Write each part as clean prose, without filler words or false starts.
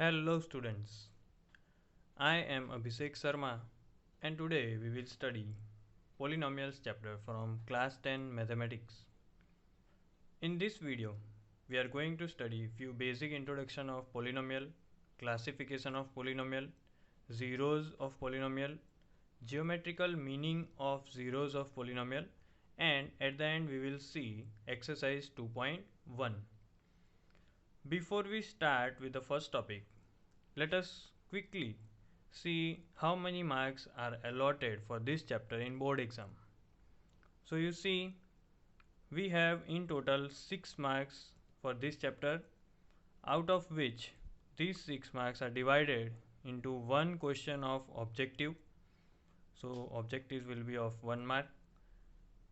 Hello students, I am Abhishek Sharma and today we will study Polynomials chapter from class 10 mathematics. In this video, we are going to study few basic introduction of polynomial, classification of polynomial, zeros of polynomial, geometrical meaning of zeros of polynomial, and at the end we will see exercise 2.1. Before we start with the first topic, let us quickly see how many marks are allotted for this chapter in board exam. So you see we have in total 6 marks for this chapter, out of which these 6 marks are divided into one question of objective. So objectives will be of 1 mark.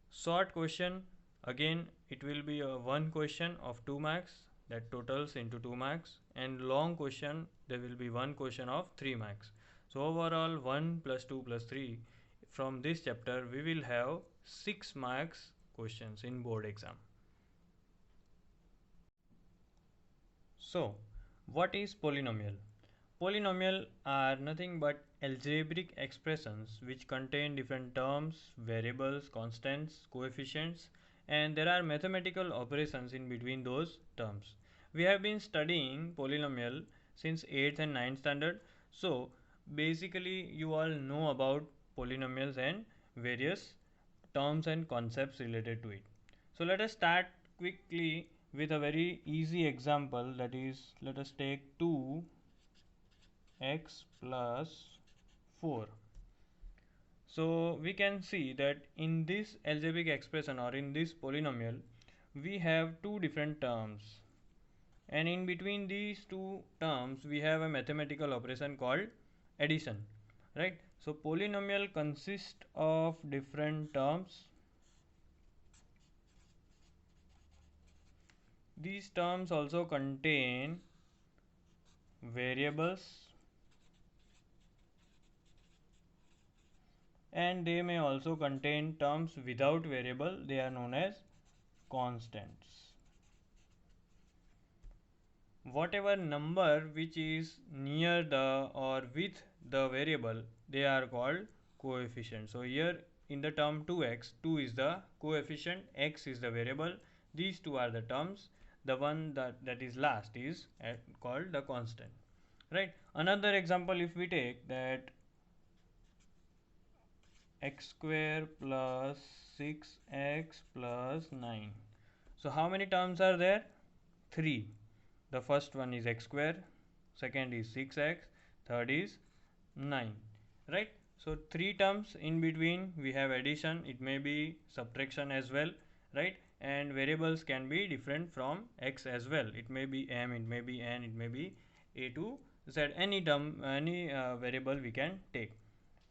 Short question, again it will be a one question of 2 marks, that totals into 2 marks, and long question there will be one question of 3 marks. So overall 1 plus 2 plus 3, from this chapter we will have 6 marks questions in board exam. So what is polynomial? Polynomial are nothing but algebraic expressions which contain different terms, variables, constants, coefficients, and there are mathematical operations in between those terms. We have been studying polynomial since 8th and 9th standard. So basically you all know about polynomials and various terms and concepts related to it. So let us start quickly with a very easy example, that is, let us take 2x plus 4. So we can see that in this algebraic expression or in this polynomial we have two different terms, and in between these two terms we have a mathematical operation called addition, right? So polynomial consists of different terms. These terms also contain variables and they may also contain terms without variable, they are known as constants. Whatever number which is near the or with the variable, they are called coefficients. So here in the term 2x, 2 is the coefficient, x is the variable, these two are the terms, the one that is last is called the constant, right? Another example, if we take that x square plus 6x plus 9. So how many terms are there? 3. The first one is x square, second is 6x, third is 9, right? So 3 terms, in between we have addition, it may be subtraction as well, right? And variables can be different from x as well, it may be m, it may be n, it may be a to z, any term, any variable we can take.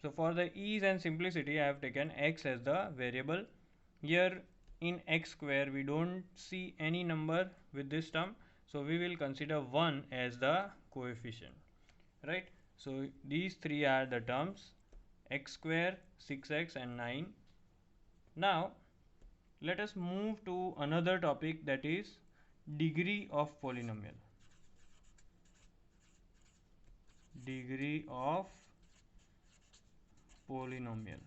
So for the ease and simplicity, I have taken x as the variable. Here in x square we don't see any number with this term, so we will consider 1 as the coefficient, right? So these three are the terms, x square, 6x and 9. Now let us move to another topic, that is degree of polynomial. Degree of polynomial.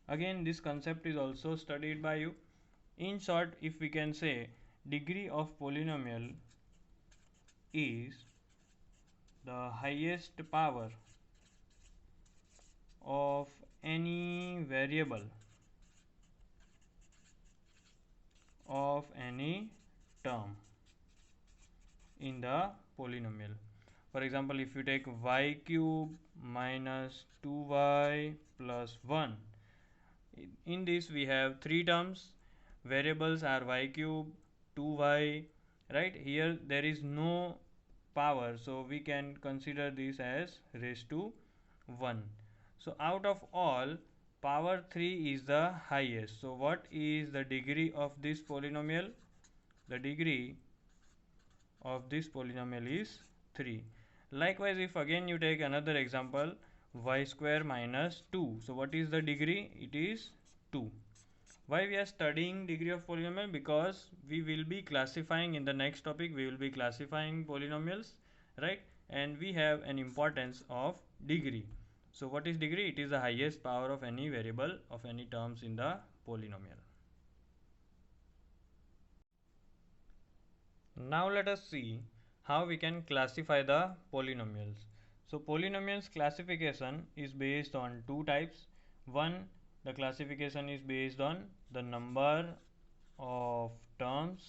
Again this concept is also studied by you. In short, if we can say, degree of polynomial is the highest power of any variable of any term in the polynomial. For example, if you take y cube minus 2y plus 1, in this we have 3 terms, variables are y cube, 2y, right? Here there is no power, so we can consider this as raised to 1. So out of all, power 3 is the highest. So what is the degree of this polynomial? The degree of this polynomial is 3. Likewise, if again you take another example, y square minus 2. So what is the degree? It is 2. Why we are studying degree of polynomial? Because we will be classifying in the next topic, we will be classifying polynomials, right? And we have an importance of degree. So what is degree? It is the highest power of any variable of any terms in the polynomial. Now let us see how we can classify the polynomials. So polynomials classification is based on two types. One, the classification is based on the number of terms,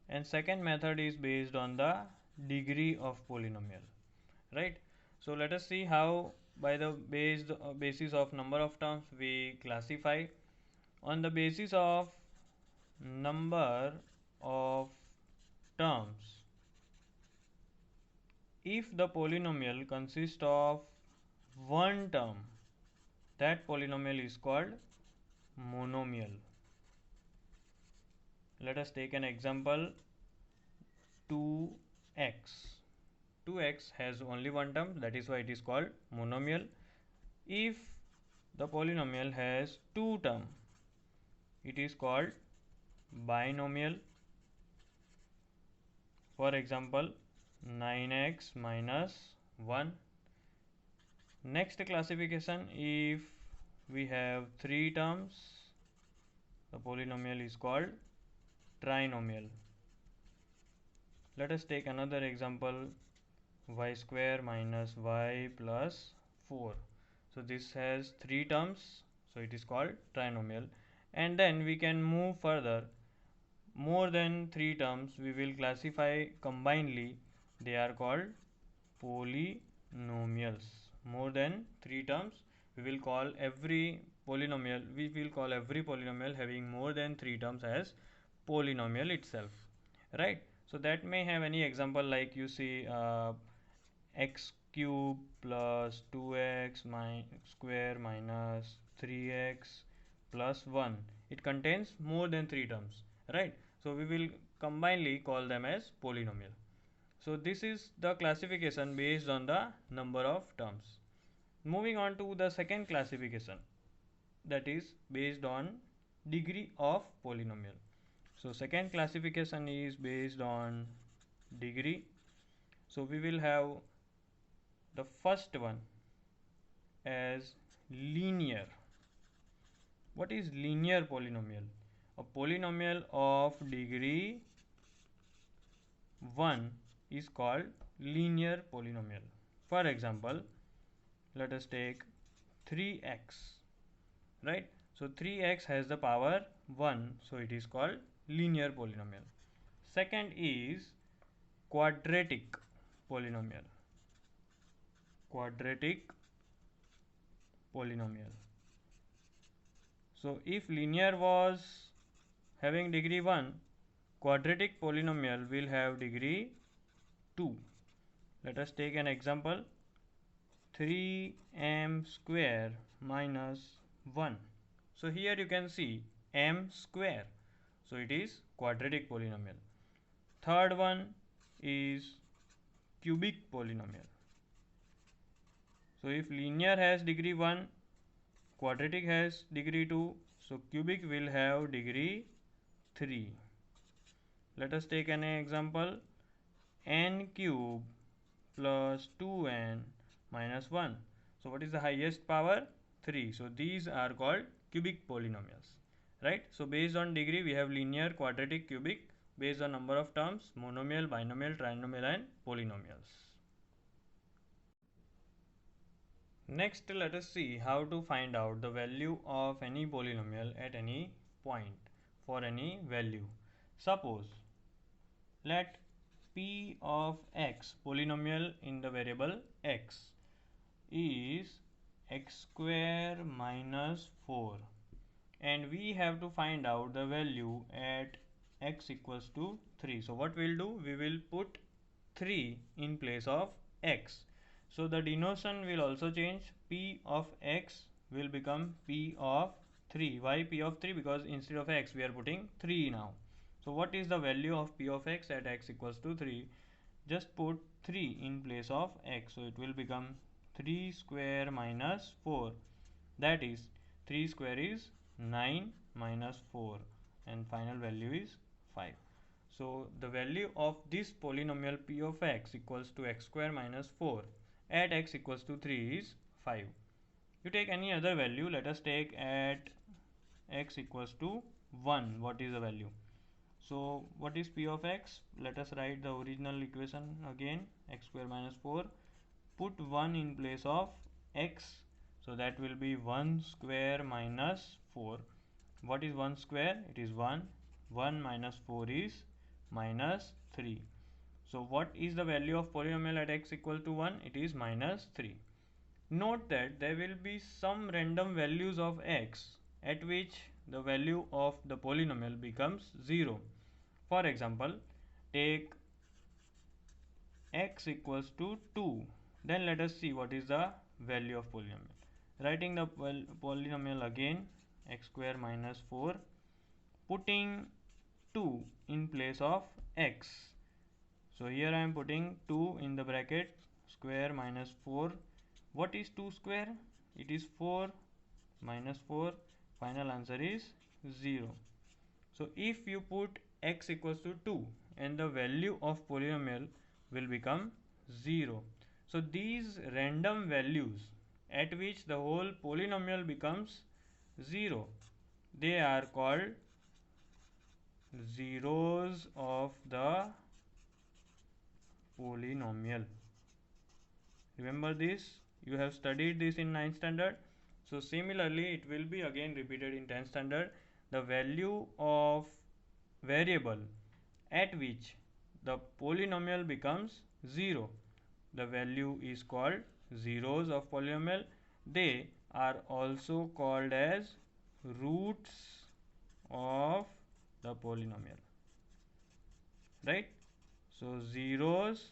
and second method is based on the degree of polynomial, right? So let us see how by the basis of number of terms we classify. On the basis of number of terms, if the polynomial consists of one term, that polynomial is called monomial. Let us take an example, 2x. 2x has only one term, that is why it is called monomial. If the polynomial has two terms, it is called binomial. For example, 9x minus 1. Next classification, if we have three terms, the polynomial is called trinomial. Let us take another example, y square minus y plus 4. So this has three terms, so it is called trinomial. And then we can move further. More than three terms we will classify combinedly, they are called polynomials. More than three terms we will call every polynomial having more than three terms as polynomial itself, right? So that may have any example, like you see x cube plus 2x square minus 3x plus 1. It contains more than three terms, right? So we will combinedly call them as polynomial. So this is the classification based on the number of terms. Moving on to the second classification, that is based on degree of polynomial. So second classification is based on degree. So we will have the first one as linear. What is linear polynomial? A polynomial of degree 1 is called linear polynomial. For example, let us take 3x, right? So 3x has the power 1, so it is called linear polynomial. Second is quadratic polynomial. Quadratic polynomial. So if linear was having degree 1, quadratic polynomial will have degree 2. Let us take an example, 3m square minus 1. So here you can see m square, so it is quadratic polynomial. Third one is cubic polynomial. So if linear has degree 1, quadratic has degree 2, so cubic will have degree 3. Let us take an example, n cube plus 2n minus 1. So what is the highest power? 3. So these are called cubic polynomials, right? So based on degree we have linear, quadratic, cubic. Based on number of terms, monomial, binomial, trinomial and polynomials. Next, let us see how to find out the value of any polynomial at any point for any value. Suppose let p of x, polynomial in the variable x, is x square minus 4, and we have to find out the value at x equals to 3. So what we'll do, we will put 3 in place of x. So the denotation will also change. P of x will become p of 3. Why p of 3? Because instead of x we are putting 3 now. So what is the value of p of x at x equals to 3? Just put 3 in place of x. So it will become 3 square minus 4. That is 3 square is 9 minus 4, and final value is 5. So the value of this polynomial p of x equals to x square minus 4 at x equals to 3 is 5. You take any other value, let us take at x equals to 1, what is the value? So what is p of x? Let us write the original equation again, x square minus 4, put 1 in place of x, so that will be 1 square minus 4. What is 1 square? It is 1. 1 minus 4 is minus 3. So what is the value of polynomial at x equal to 1? It is minus 3. Note that there will be some random values of x at which the value of the polynomial becomes 0. For example, take x equals to 2. Then let us see what is the value of polynomial. Writing the polynomial again, x square minus 4, putting 2 in place of x. So here I am putting 2 in the bracket, square minus 4. What is 2 square? It is 4 minus 4. Final answer is 0. So if you put x equals to 2 and the value of polynomial will become 0. So these random values at which the whole polynomial becomes 0, they are called zeros of the polynomial. Remember this, you have studied this in 9th standard. So similarly it will be again repeated in 10th standard. The value of variable at which the polynomial becomes 0, the value is called zeros of polynomial. They are also called as roots of the polynomial, right? So zeros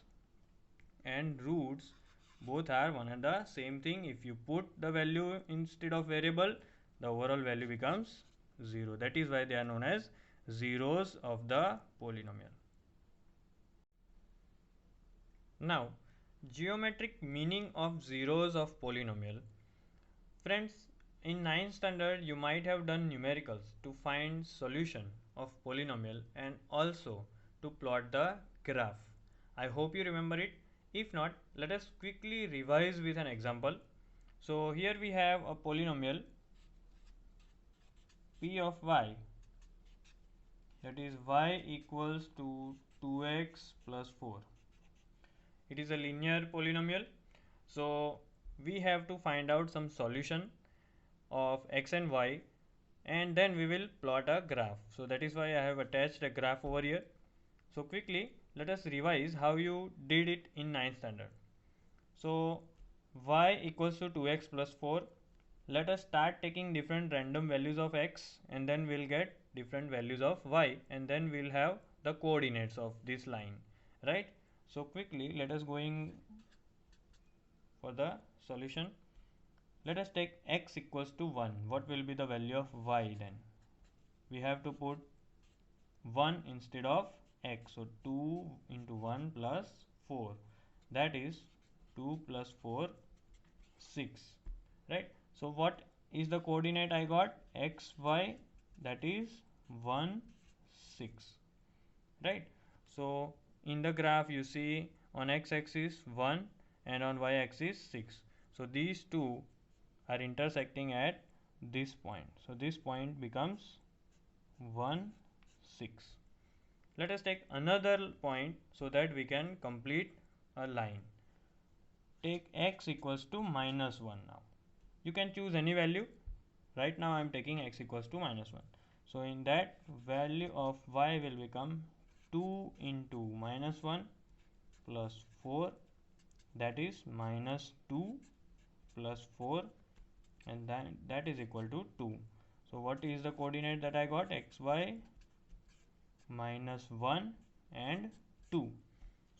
and roots both are one and the same thing. If you put the value instead of variable, the overall value becomes 0. That is why they are known as zeros of the polynomial. Now, geometric meaning of zeros of polynomial. Friends, in 9th standard you might have done numericals to find solution of polynomial and also to plot the graph. I hope you remember it. If not, let us quickly revise with an example. So here we have a polynomial p of y, that is y equals to 2x plus 4. It is a linear polynomial. So we have to find out some solution of x and y, and then we will plot a graph. So that is why I have attached a graph over here. So quickly let us revise how you did it in 9th standard. So y equals to 2x plus 4. Let us start taking different random values of x, and then we'll get different values of y, and then we'll have the coordinates of this line, right? So quickly let us going for the solution. Let us take x equals to 1. What will be the value of y then? We have to put 1 instead of x. So 2 into 1 plus 4. That is 2 plus 4, 6. Right? So what is the coordinate I got? X, y, that is 1, 6. Right? So in the graph you see on x-axis 1 and on y-axis 6. So these two are intersecting at this point. So this point becomes 1, 6. Let us take another point so that we can complete a line. Take x equals to minus 1 now. You can choose any value. Right now I am taking x equals to minus 1. So in that, value of y will become 2 into minus 1 plus 4, that is minus 2 plus 4, and that is equal to 2. So what is the coordinate that I got? X, y, minus 1 and 2.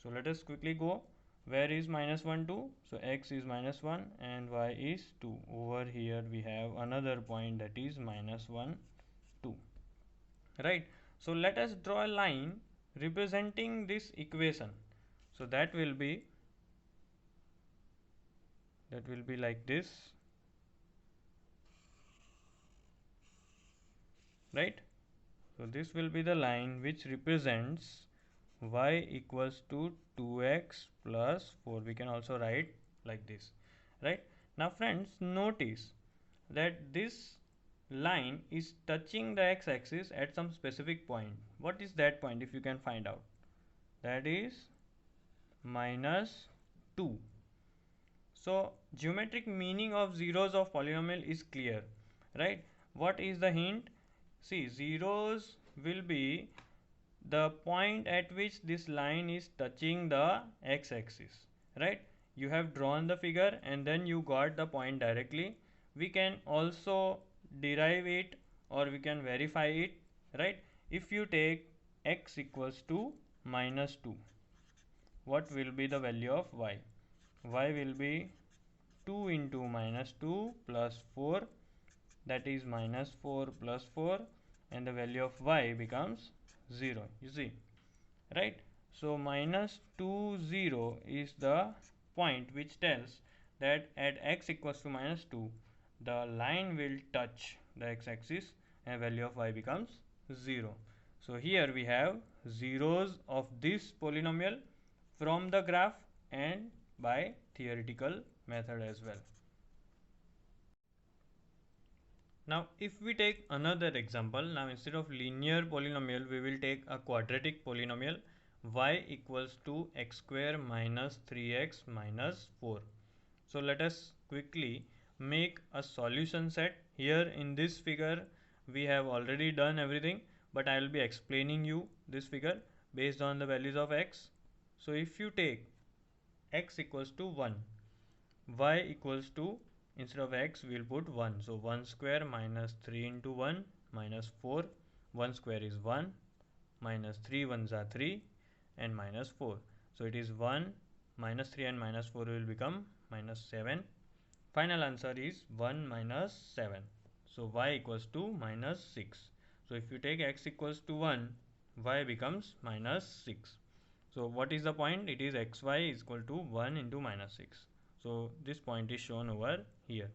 So let us quickly go. Where is minus 1, 2? So x is minus 1 and y is 2. Over here we have another point, that is minus 1, 2. Right. So let us draw a line representing this equation. So that will be like this, right? So So this will be the line which represents y equals to 2x plus 4. We can also write like this, right? Now friends, notice that this line is touching the x-axis at some specific point. What is that point? If you can find out, that is minus 2. So geometric meaning of zeros of polynomial is clear, right? What is the hint? See, zeros will be the point at which this line is touching the x-axis, right? You have drawn the figure and then you got the point directly. We can also derive it or we can verify it, right? If you take x equals to minus 2, what will be the value of y? Y will be 2 into minus 2 plus 4, that is minus 4 plus 4, and the value of y becomes 0. You see, right? So minus 2 0 is the point which tells that at x equals to minus 2 the line will touch the x-axis and value of y becomes 0. So here we have zeros of this polynomial from the graph and by theoretical method as well. Now if we take another example, now instead of linear polynomial we will take a quadratic polynomial y equals to x square minus 3x minus 4. So let us quickly make a solution set. Here in this figure we have already done everything, but I will be explaining you this figure based on the values of x. So if you take x equals to 1, y equals to, instead of x we will put 1, so 1 square minus 3 into 1 minus 4, 1 square is 1, minus 3 ones are 3 and minus 4, so it is 1 minus 3 and minus 4 will become minus 7. Final answer is 1 minus 7, so y equals to minus 6. So if you take x equals to 1, y becomes minus 6. So what is the point? It is xy is equal to 1 into minus 6. So this point is shown over here.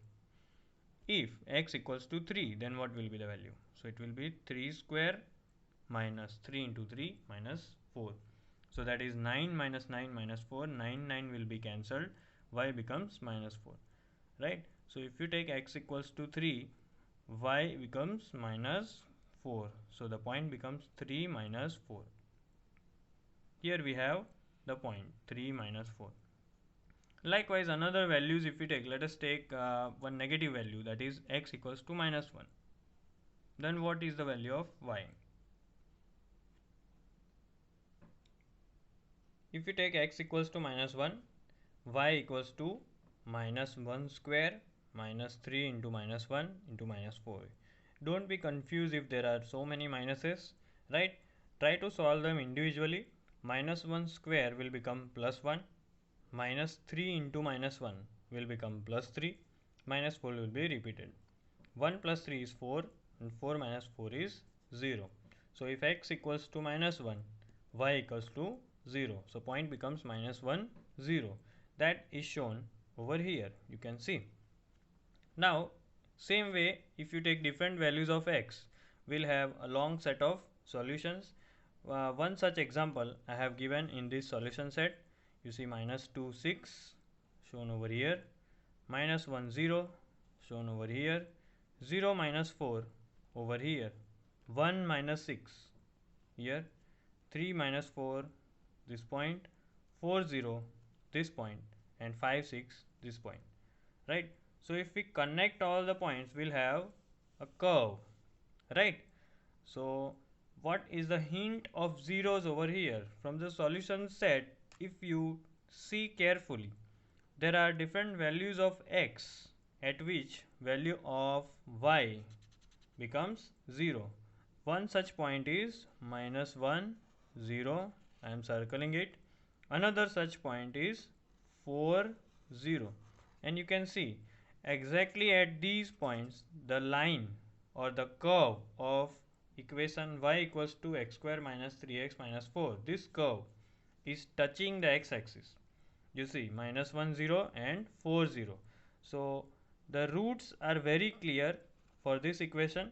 If x equals to 3, then what will be the value? So it will be 3 square minus 3 into 3 minus 4. So that is 9 minus 9 minus 4. 9 will be cancelled. Y becomes minus 4. Right? So if you take x equals to 3, y becomes minus 4. So the point becomes 3 minus 4. Here we have the point 3 minus 4. Likewise, another values if we take, let us take one negative value, that is x equals to minus 1. Then what is the value of y? If you take x equals to minus 1, y equals to minus 1 square minus 3 into minus 1 into minus 4. Don't be confused if there are so many minuses, right? Try to solve them individually. Minus 1 square will become plus 1. Minus 3 into minus 1 will become plus 3. Minus 4 will be repeated. 1 plus 3 is 4 and 4 minus 4 is 0. So if x equals to minus 1, y equals to 0. So point becomes minus 1, 0. That is shown over here. You can see. Now same way, if you take different values of x, we'll have a long set of solutions. One such example I have given in this solution set. You see minus 2 6 shown over here, minus 1 0 shown over here, 0 minus 4 over here, 1 minus 6 here, 3 minus 4 this point, 4 0 this point, and 5 6 this point, right? So if we connect all the points, we'll have a curve, right? So what is the hint of zeros over here? From the solution set, if you see carefully, there are different values of x at which value of y becomes 0. One such point is minus 1 0. I am circling it. Another such point is 4 0. And you can see exactly at these points the line or the curve of equation y equals to x square minus 3x minus 4, this curve is touching the x-axis. You see minus 1 0 and 4 0. So the roots are very clear for this equation.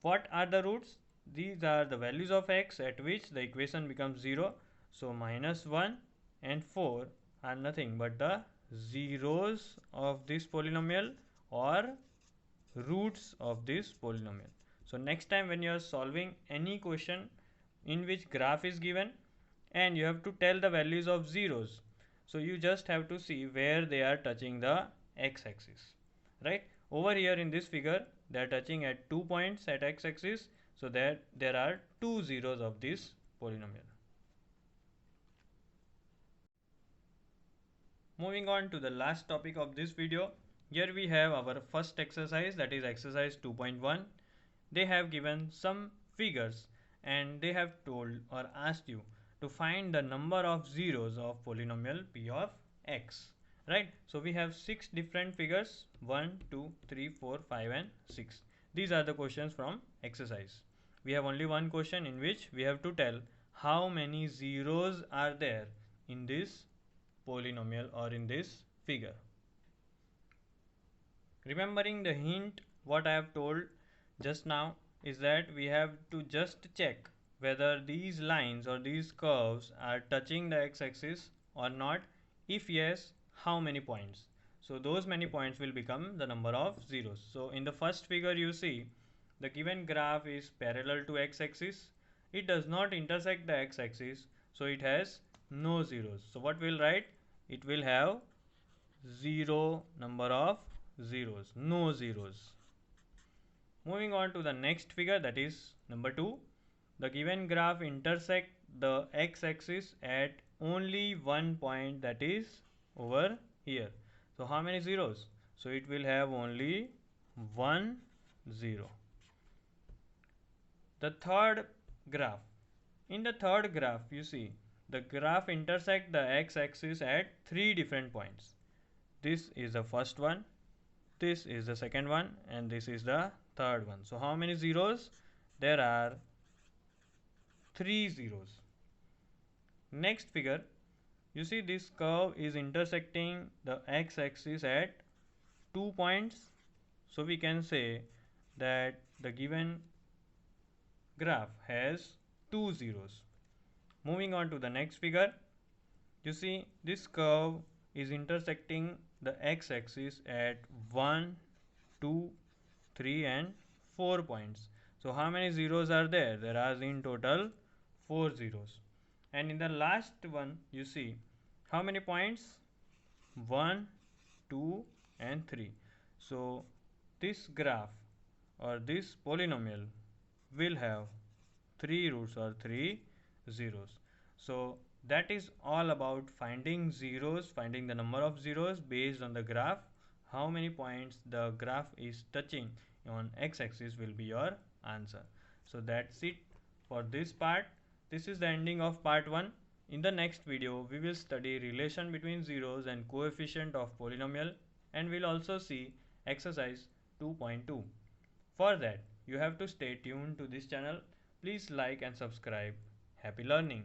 What are the roots? these are the values of x at which the equation becomes 0. So minus 1 and 4 are nothing but the zeros of this polynomial or roots of this polynomial. So next time when you are solving any question in which graph is given and you have to tell the values of zeros, so you just have to see where they are touching the x-axis, right? Over here in this figure they are touching at 2 points at x-axis, so that there are two zeros of this polynomial. Moving on to the last topic of this video, here we have our first exercise, that is exercise 2.1. They have given some figures and they have told or asked you to find the number of zeros of polynomial p of x, right? So we have 6 different figures, 1, 2, 3, 4, 5 and 6. These are the questions from exercise. We have only one question in which we have to tell how many zeros are there in this polynomial or in this figure. Remembering the hint what I have told just now is that we have to just check whether these lines or these curves are touching the x-axis or not. If yes, how many points? So those many points will become the number of zeros. So in the first figure you see the given graph is parallel to x-axis. It does not intersect the x-axis, so it has no zeros. So what we'll write? It will have 0 number of zeros, no zeros. Moving on to the next figure, that is number 2. The given graph intersect the x-axis at only one point, that is over here. So how many zeros? So it will have only 1 0. The third graph. In the third graph you see the graph intersect the x-axis at 3 different points. This is the first one, this is the second one and this is the third one. So how many zeros? There are 3 zeros. Next figure, you see this curve is intersecting the x-axis at 2 points. So we can say that the given graph has 2 zeros. Moving on to the next figure, you see this curve is intersecting the x-axis at 1, 2, 3 and 4 points. So how many zeros are there? There are in total 4 zeros. And in the last one you see how many points? 1, 2 and 3. So this graph or this polynomial will have 3 roots or 3 zeros. So that is all about finding zeros, finding the number of zeros based on the graph. How many points the graph is touching on x-axis will be your answer. So that's it for this part. This is the ending of part 1. In the next video we will study relation between zeros and coefficient of polynomial, and we'll also see exercise 2.2. For that you have to stay tuned to this channel. Please like and subscribe. Happy learning!